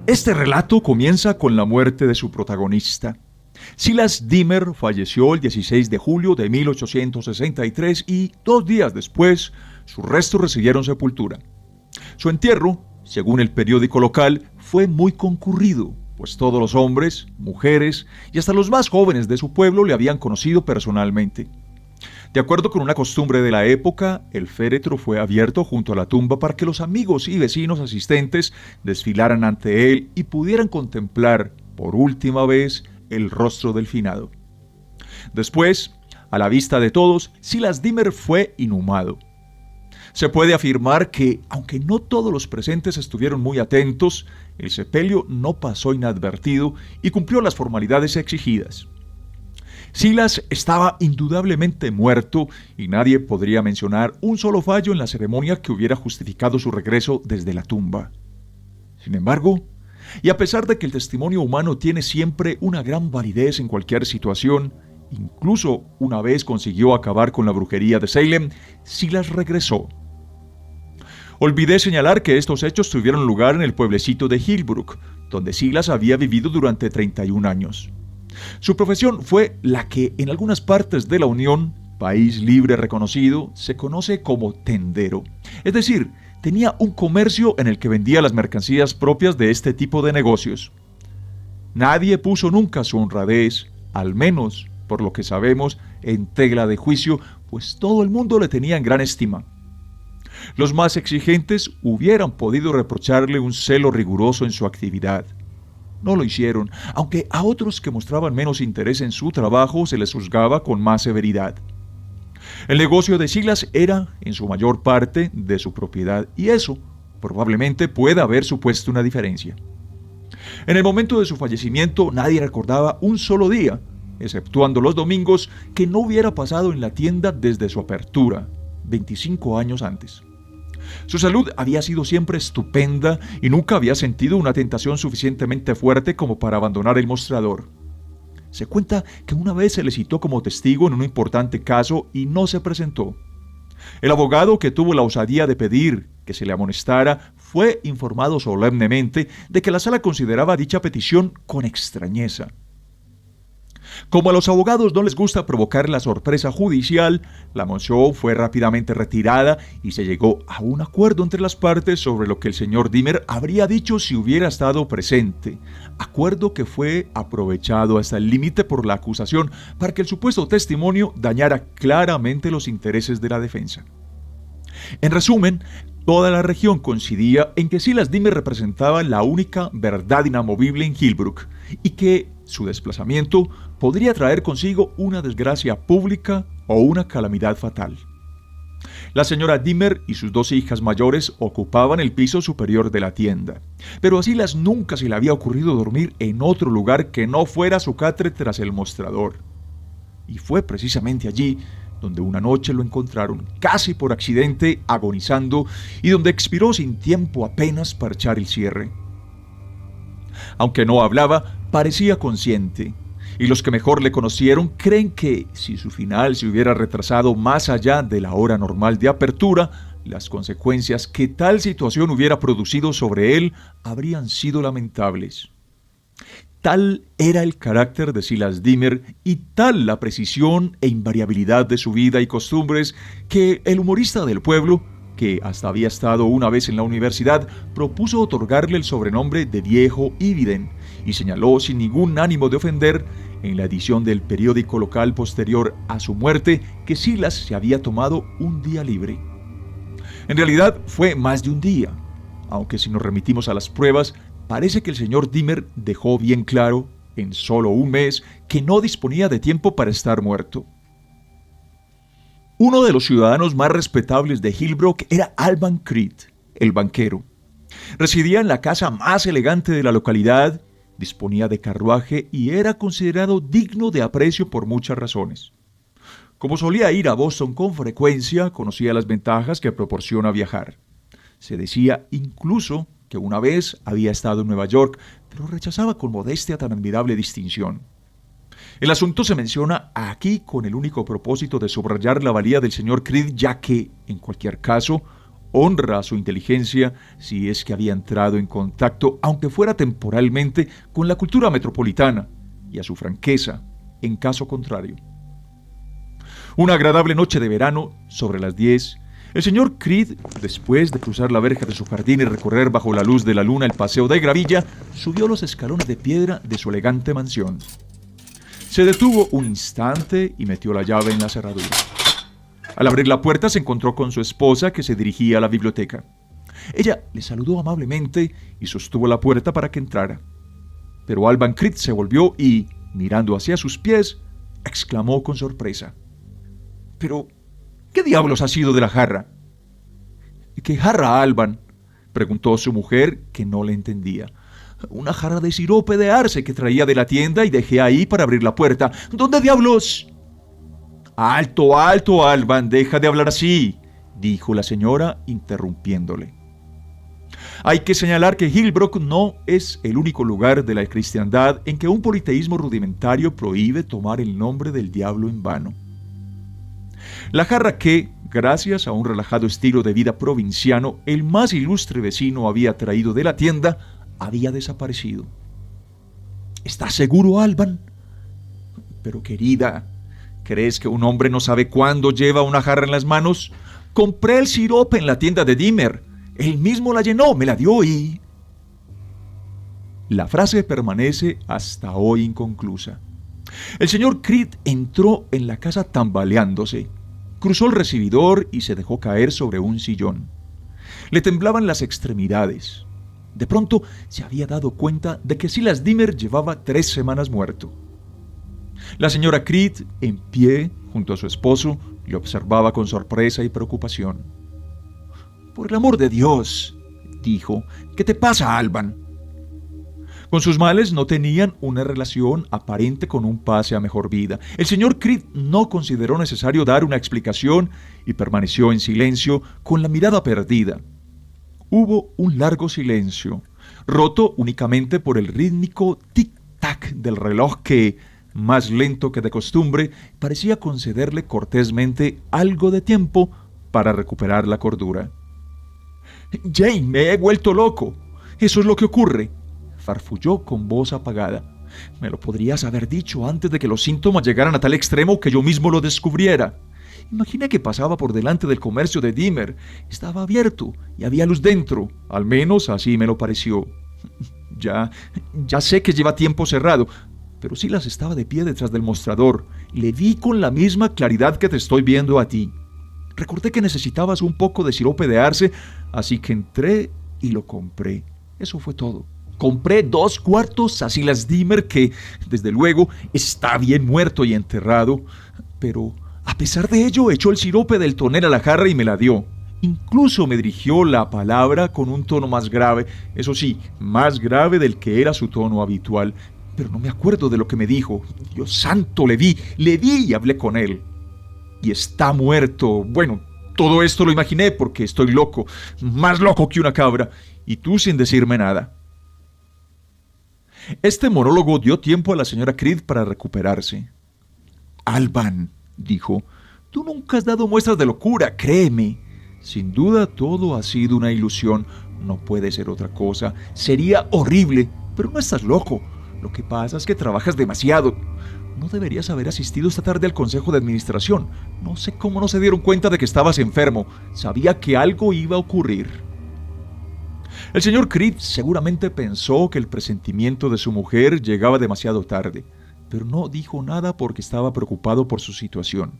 Este relato comienza con la muerte de su protagonista. Silas Dimmer falleció el 16 de julio de 1863 y 2 días después sus restos recibieron sepultura. Su entierro, según el periódico local, fue muy concurrido, pues todos los hombres, mujeres y hasta los más jóvenes de su pueblo le habían conocido personalmente. De acuerdo con una costumbre de la época, el féretro fue abierto junto a la tumba para que los amigos y vecinos asistentes desfilaran ante él y pudieran contemplar, por última vez, el rostro del finado. Después, a la vista de todos, Silas Dimmer fue inhumado. Se puede afirmar que, aunque no todos los presentes estuvieron muy atentos, el sepelio no pasó inadvertido y cumplió las formalidades exigidas. Silas estaba indudablemente muerto y nadie podría mencionar un solo fallo en la ceremonia que hubiera justificado su regreso desde la tumba. Sin embargo, y a pesar de que el testimonio humano tiene siempre una gran validez en cualquier situación, incluso una vez consiguió acabar con la brujería de Salem, Silas regresó. Olvidé señalar que estos hechos tuvieron lugar en el pueblecito de Hillbrook, donde Silas había vivido durante 31 años. Su profesión fue la que en algunas partes de la Unión, país libre reconocido, se conoce como tendero. Es decir, tenía un comercio en el que vendía las mercancías propias de este tipo de negocios. Nadie puso nunca su honradez, al menos por lo que sabemos, en tela de juicio, pues todo el mundo le tenía en gran estima. Los más exigentes hubieran podido reprocharle un celo riguroso en su actividad. No lo hicieron, aunque a otros que mostraban menos interés en su trabajo se les juzgaba con más severidad. El negocio de Silas era, en su mayor parte, de su propiedad, y eso probablemente pueda haber supuesto una diferencia. En el momento de su fallecimiento nadie recordaba un solo día, exceptuando los domingos, que no hubiera pasado en la tienda desde su apertura, 25 años antes. Su salud había sido siempre estupenda y nunca había sentido una tentación suficientemente fuerte como para abandonar el mostrador. Se cuenta que una vez se le citó como testigo en un importante caso y no se presentó. El abogado, que tuvo la osadía de pedir que se le amonestara, fue informado solemnemente de que la sala consideraba dicha petición con extrañeza. Como a los abogados no les gusta provocar la sorpresa judicial, la moción fue rápidamente retirada y se llegó a un acuerdo entre las partes sobre lo que el señor Dimmer habría dicho si hubiera estado presente, acuerdo que fue aprovechado hasta el límite por la acusación para que el supuesto testimonio dañara claramente los intereses de la defensa. En resumen, toda la región coincidía en que Silas Dimmer representaba la única verdad inamovible en Hillbrook y que su desplazamiento podría traer consigo una desgracia pública o una calamidad fatal. La señora Dimmer y sus 2 hijas mayores ocupaban el piso superior de la tienda, pero a Silas nunca se le había ocurrido dormir en otro lugar que no fuera su catre tras el mostrador. Y fue precisamente allí donde una noche lo encontraron, casi por accidente, agonizando, y donde expiró sin tiempo apenas para echar el cierre. Aunque no hablaba, parecía consciente, y los que mejor le conocieron creen que, si su final se hubiera retrasado más allá de la hora normal de apertura, las consecuencias que tal situación hubiera producido sobre él habrían sido lamentables. Tal era el carácter de Silas Dimmer y tal la precisión e invariabilidad de su vida y costumbres que el humorista del pueblo, que hasta había estado una vez en la universidad, propuso otorgarle el sobrenombre de Viejo Ividen y señaló sin ningún ánimo de ofender, en la edición del periódico local posterior a su muerte, que Silas se había tomado un día libre. En realidad fue más de un día, aunque si nos remitimos a las pruebas, parece que el señor Dimmer dejó bien claro, en solo un mes, que no disponía de tiempo para estar muerto. Uno de los ciudadanos más respetables de Hillbrook era Alban Creed, el banquero. Residía en la casa más elegante de la localidad, disponía de carruaje y era considerado digno de aprecio por muchas razones. Como solía ir a Boston con frecuencia, conocía las ventajas que proporciona viajar. Se decía incluso que una vez había estado en Nueva York, pero rechazaba con modestia tan admirable distinción. El asunto se menciona aquí con el único propósito de subrayar la valía del señor Creed, ya que, en cualquier caso, honra a su inteligencia si es que había entrado en contacto, aunque fuera temporalmente, con la cultura metropolitana, y a su franqueza, en caso contrario. Una agradable noche de verano, sobre las 10, el señor Creed, después de cruzar la verja de su jardín y recorrer bajo la luz de la luna el paseo de gravilla, subió los escalones de piedra de su elegante mansión. Se detuvo un instante y metió la llave en la cerradura. Al abrir la puerta se encontró con su esposa, que se dirigía a la biblioteca. Ella le saludó amablemente y sostuvo la puerta para que entrara. Pero Alban Creed se volvió y, mirando hacia sus pies, exclamó con sorpresa: «¿Pero qué diablos ha sido de la jarra?» «¿Qué jarra, Alban?», preguntó su mujer, que no le entendía. «Una jarra de sirope de arce que traía de la tienda y dejé ahí para abrir la puerta. ¿Dónde diablos?» «Alto, alto, Alban, deja de hablar así», dijo la señora, interrumpiéndole. Hay que señalar que Hillbrook no es el único lugar de la cristiandad en que un politeísmo rudimentario prohíbe tomar el nombre del diablo en vano. La jarra que, gracias a un relajado estilo de vida provinciano, el más ilustre vecino había traído de la tienda, había desaparecido. ¿Estás seguro, Alban? Pero querida, ¿crees que un hombre no sabe cuándo lleva una jarra en las manos? Compré el sirope en la tienda de Dimmer. Él mismo la llenó, me la dio y... La frase permanece hasta hoy inconclusa. El señor Creed entró en la casa tambaleándose, cruzó el recibidor y se dejó caer sobre un sillón. Le temblaban las extremidades. De pronto se había dado cuenta de que Silas Dimmer llevaba 3 semanas muerto. La señora Creed, en pie, junto a su esposo, le observaba con sorpresa y preocupación. «Por el amor de Dios», dijo, «¿qué te pasa, Alban?» Con sus males no tenían una relación aparente con un pase a mejor vida. El señor Creed no consideró necesario dar una explicación y permaneció en silencio, con la mirada perdida. Hubo un largo silencio, roto únicamente por el rítmico tic-tac del reloj que, más lento que de costumbre, parecía concederle cortésmente algo de tiempo para recuperar la cordura. «Jane, me he vuelto loco. Eso es lo que ocurre», farfulló con voz apagada. «Me lo podrías haber dicho antes de que los síntomas llegaran a tal extremo que yo mismo lo descubriera. Imaginé que pasaba por delante del comercio de Dimmer. Estaba abierto y había luz dentro. Al menos así me lo pareció. Ya sé que lleva tiempo cerrado, pero Silas estaba de pie detrás del mostrador. Le vi con la misma claridad que te estoy viendo a ti. Recordé que necesitabas un poco de sirope de arce, así que entré y lo compré. Eso fue todo. Compré 2 cuartos a Silas Dimmer, que, desde luego, está bien muerto y enterrado, pero a pesar de ello echó el sirope del tonel a la jarra y me la dio. Incluso me dirigió la palabra con un tono más grave, eso sí, más grave del que era su tono habitual, pero no me acuerdo de lo que me dijo. Dios santo, le vi y hablé con él. Y está muerto. Bueno, todo esto lo imaginé porque estoy loco, más loco que una cabra, y tú sin decirme nada. Este monólogo dio tiempo a la señora Creed para recuperarse. «Alban», dijo, «tú nunca has dado muestras de locura, créeme. Sin duda todo ha sido una ilusión. No puede ser otra cosa. Sería horrible, pero no estás loco. Lo que pasa es que trabajas demasiado. No deberías haber asistido esta tarde al consejo de administración. No sé cómo no se dieron cuenta de que estabas enfermo. Sabía que algo iba a ocurrir». El señor Creed seguramente pensó que el presentimiento de su mujer llegaba demasiado tarde, pero no dijo nada porque estaba preocupado por su situación.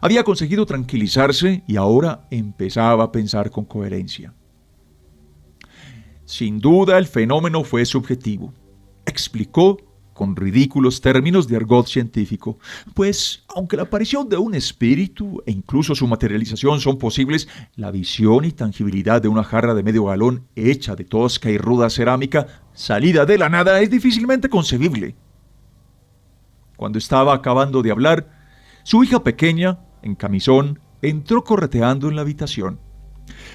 Había conseguido tranquilizarse y ahora empezaba a pensar con coherencia. Sin duda el fenómeno fue subjetivo, explicó con ridículos términos de argot científico, pues aunque la aparición de un espíritu e incluso su materialización son posibles, la visión y tangibilidad de una jarra de medio galón hecha de tosca y ruda cerámica, salida de la nada, es difícilmente concebible. Cuando estaba acabando de hablar, su hija pequeña, en camisón, entró correteando en la habitación.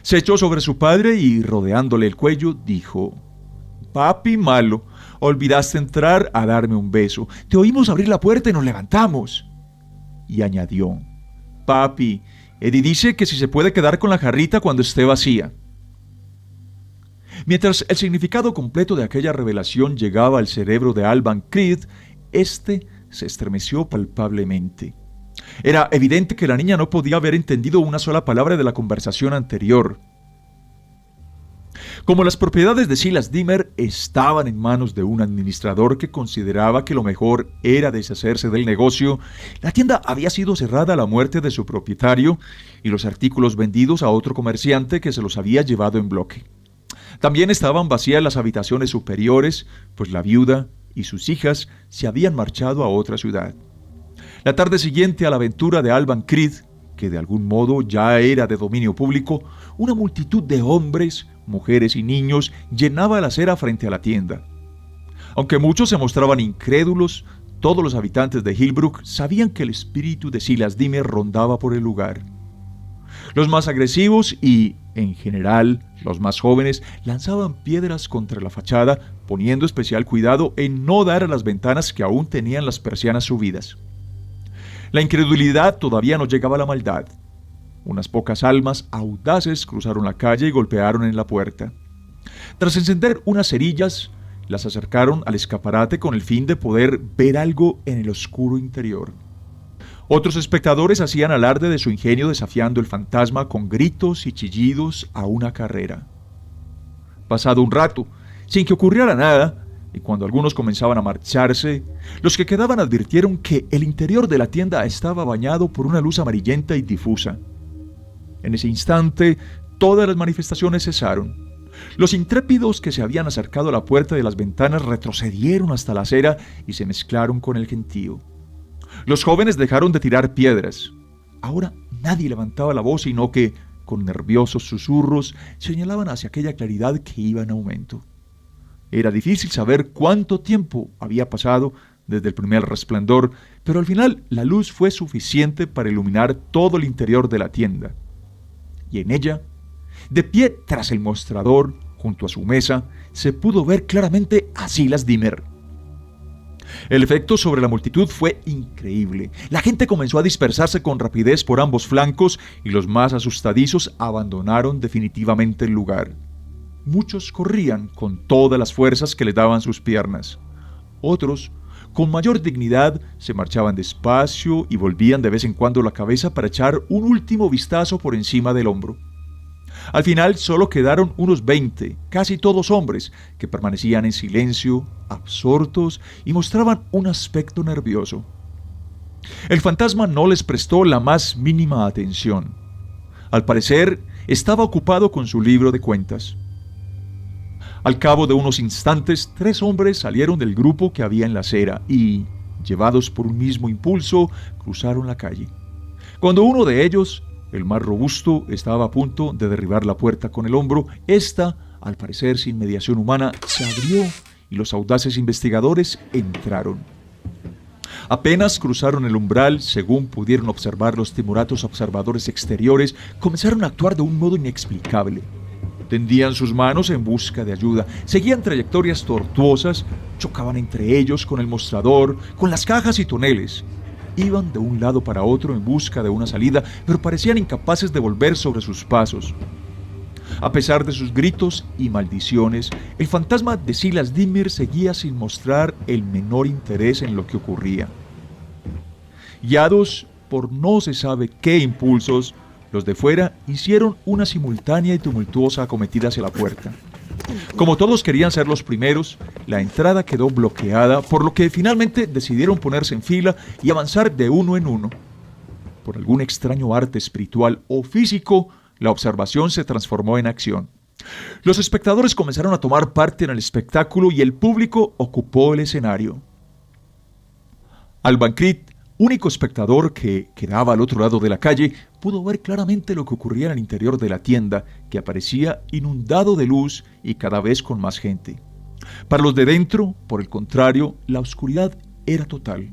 Se echó sobre su padre y, rodeándole el cuello, dijo: «Papi malo, olvidaste entrar a darme un beso. Te oímos abrir la puerta y nos levantamos». Y añadió: «Papi, Eddie dice que si se puede quedar con la jarrita cuando esté vacía. Mientras el significado completo de aquella revelación llegaba al cerebro de Alvan Creed, este se estremeció palpablemente. Era evidente que la niña no podía haber entendido una sola palabra de la conversación anterior. Como las propiedades de Silas Deemer estaban en manos de un administrador que consideraba que lo mejor era deshacerse del negocio, la tienda había sido cerrada a la muerte de su propietario y los artículos vendidos a otro comerciante que se los había llevado en bloque. También estaban vacías las habitaciones superiores, pues la viuda y sus hijas se habían marchado a otra ciudad. La tarde siguiente a la aventura de Alvan Creed, que de algún modo ya era de dominio público, una multitud de hombres, mujeres y niños llenaba la acera frente a la tienda. Aunque muchos se mostraban incrédulos, todos los habitantes de Hillbrook sabían que el espíritu de Silas Deemer rondaba por el lugar. Los más agresivos y, en general, los más jóvenes lanzaban piedras contra la fachada, poniendo especial cuidado en no dar a las ventanas que aún tenían las persianas subidas. La incredulidad todavía no llegaba a la maldad. Unas pocas almas audaces cruzaron la calle y golpearon en la puerta. Tras encender unas cerillas, las acercaron al escaparate con el fin de poder ver algo en el oscuro interior. Otros espectadores hacían alarde de su ingenio desafiando el fantasma con gritos y chillidos a una carrera. Pasado un rato, sin que ocurriera nada, y cuando algunos comenzaban a marcharse, los que quedaban advirtieron que el interior de la tienda estaba bañado por una luz amarillenta y difusa. En ese instante, todas las manifestaciones cesaron. Los intrépidos que se habían acercado a la puerta de las ventanas retrocedieron hasta la acera y se mezclaron con el gentío. Los jóvenes dejaron de tirar piedras. Ahora nadie levantaba la voz, sino que, con nerviosos susurros, señalaban hacia aquella claridad que iba en aumento. Era difícil saber cuánto tiempo había pasado desde el primer resplandor, pero al final la luz fue suficiente para iluminar todo el interior de la tienda. Y en ella, de pie tras el mostrador, junto a su mesa, se pudo ver claramente a Silas Deemer. El efecto sobre la multitud fue increíble. La gente comenzó a dispersarse con rapidez por ambos flancos y los más asustadizos abandonaron definitivamente el lugar. Muchos corrían con todas las fuerzas que les daban sus piernas. Otros, con mayor dignidad, se marchaban despacio y volvían de vez en cuando la cabeza para echar un último vistazo por encima del hombro. Al final solo quedaron unos 20, casi todos hombres, que permanecían en silencio, absortos y mostraban un aspecto nervioso. El fantasma no les prestó la más mínima atención. Al parecer, estaba ocupado con su libro de cuentas. Al cabo de unos instantes, 3 hombres salieron del grupo que había en la acera y, llevados por un mismo impulso, cruzaron la calle. Cuando uno de ellos, el más robusto, estaba a punto de derribar la puerta con el hombro, esta, al parecer sin mediación humana, se abrió y los audaces investigadores entraron. Apenas cruzaron el umbral, según pudieron observar los timoratos observadores exteriores, comenzaron a actuar de un modo inexplicable. Tendían sus manos en busca de ayuda, seguían trayectorias tortuosas, chocaban entre ellos con el mostrador, con las cajas y toneles. Iban de un lado para otro en busca de una salida, pero parecían incapaces de volver sobre sus pasos. A pesar de sus gritos y maldiciones, el fantasma de Silas Deemer seguía sin mostrar el menor interés en lo que ocurría. Guiados por no se sabe qué impulsos, los de fuera hicieron una simultánea y tumultuosa acometida hacia la puerta. Como todos querían ser los primeros, la entrada quedó bloqueada, por lo que finalmente decidieron ponerse en fila y avanzar de uno en uno. Por algún extraño arte espiritual o físico, la observación se transformó en acción. Los espectadores comenzaron a tomar parte en el espectáculo y el público ocupó el escenario. Alvan Creed, único espectador que quedaba al otro lado de la calle, pudo ver claramente lo que ocurría en el interior de la tienda, que aparecía inundado de luz y cada vez con más gente. Para los de dentro, por el contrario, la oscuridad era total.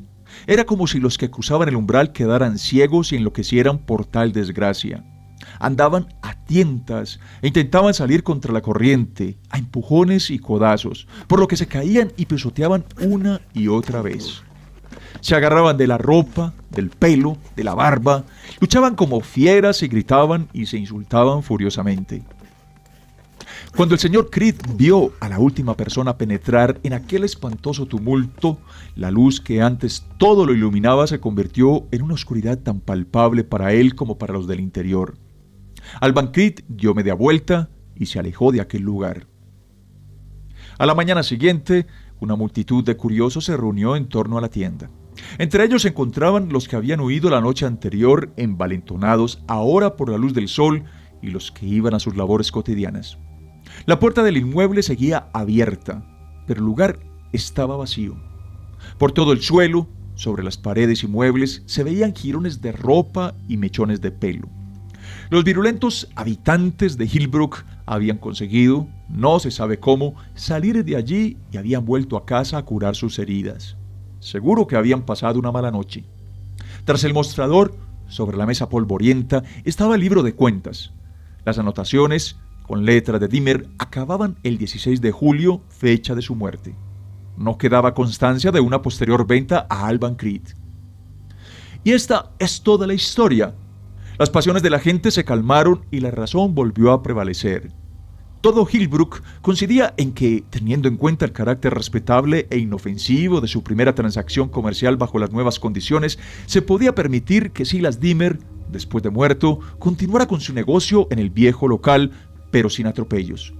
Era como si los que cruzaban el umbral quedaran ciegos y enloquecieran por tal desgracia. Andaban a tientas e intentaban salir contra la corriente, a empujones y codazos, por lo que se caían y pisoteaban una y otra vez. Se agarraban de la ropa, del pelo, de la barba, luchaban como fieras y gritaban y se insultaban furiosamente. Cuando el señor Creed vio a la última persona penetrar en aquel espantoso tumulto, la luz que antes todo lo iluminaba se convirtió en una oscuridad tan palpable para él como para los del interior. Alban Creed dio media vuelta y se alejó de aquel lugar. A la mañana siguiente, una multitud de curiosos se reunió en torno a la tienda. Entre ellos se encontraban los que habían huido la noche anterior, envalentonados ahora por la luz del sol, y los que iban a sus labores cotidianas. La puerta del inmueble seguía abierta, pero el lugar estaba vacío. Por todo el suelo, sobre las paredes y muebles, se veían jirones de ropa y mechones de pelo. Los virulentos habitantes de Hillbrook habían conseguido, no se sabe cómo, salir de allí y habían vuelto a casa a curar sus heridas. Seguro que habían pasado una mala noche. Tras el mostrador, sobre la mesa polvorienta, estaba el libro de cuentas. Las anotaciones, con letras de Dimmer, acababan el 16 de julio, fecha de su muerte. No quedaba constancia de una posterior venta a Alban Creed. Y esta es toda la historia. Las pasiones de la gente se calmaron y la razón volvió a prevalecer. Todo Hillbrook coincidía en que, teniendo en cuenta el carácter respetable e inofensivo de su primera transacción comercial bajo las nuevas condiciones, se podía permitir que Silas Dimmer, después de muerto, continuara con su negocio en el viejo local, pero sin atropellos.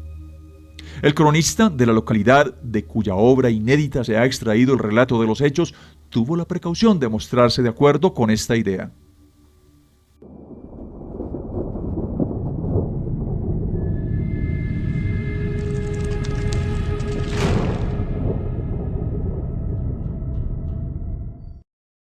El cronista de la localidad, de cuya obra inédita se ha extraído el relato de los hechos, tuvo la precaución de mostrarse de acuerdo con esta idea.